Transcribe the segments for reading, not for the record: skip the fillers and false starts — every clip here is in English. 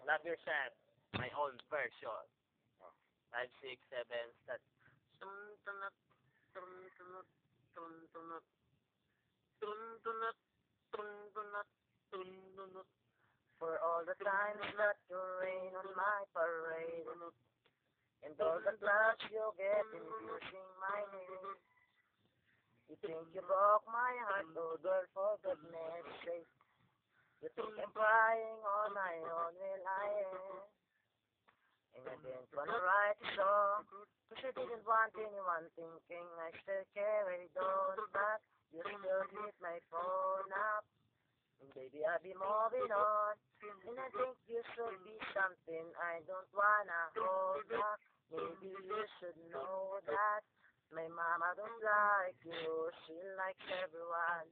Love yourself. My own version. 5, 6, 7, start. Tum tunut, tum tunut, tum tunut, tum tunut, tum tunut, tum tunut. For all the times that you rain on my parade, and all the clubs you get in using my name. You think you broke my heart, oh girl, for goodness sake. You think I'm crying on my own, well I am. And I didn't wanna write a song, cause I didn't want anyone thinking I still carried on. But you still hit my phone up, and baby I'll be moving on. And I think you should be something I don't wanna hold back. Maybe you should know that my mama don't like you, she likes everyone.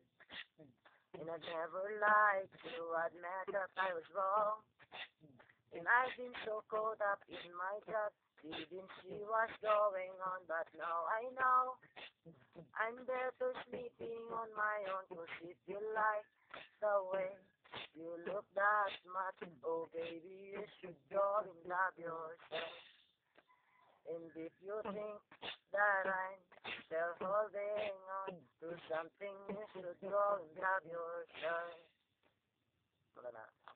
And I never liked to admit that I was wrong. And I've been so caught up in my job, didn't see what's going on. But now I know I'm better sleeping on my own. Cause if you like the way you look that much, oh baby, you should go and love yourself. And if you think that I'm still holding on to something, you should go and love yourself. Wala na.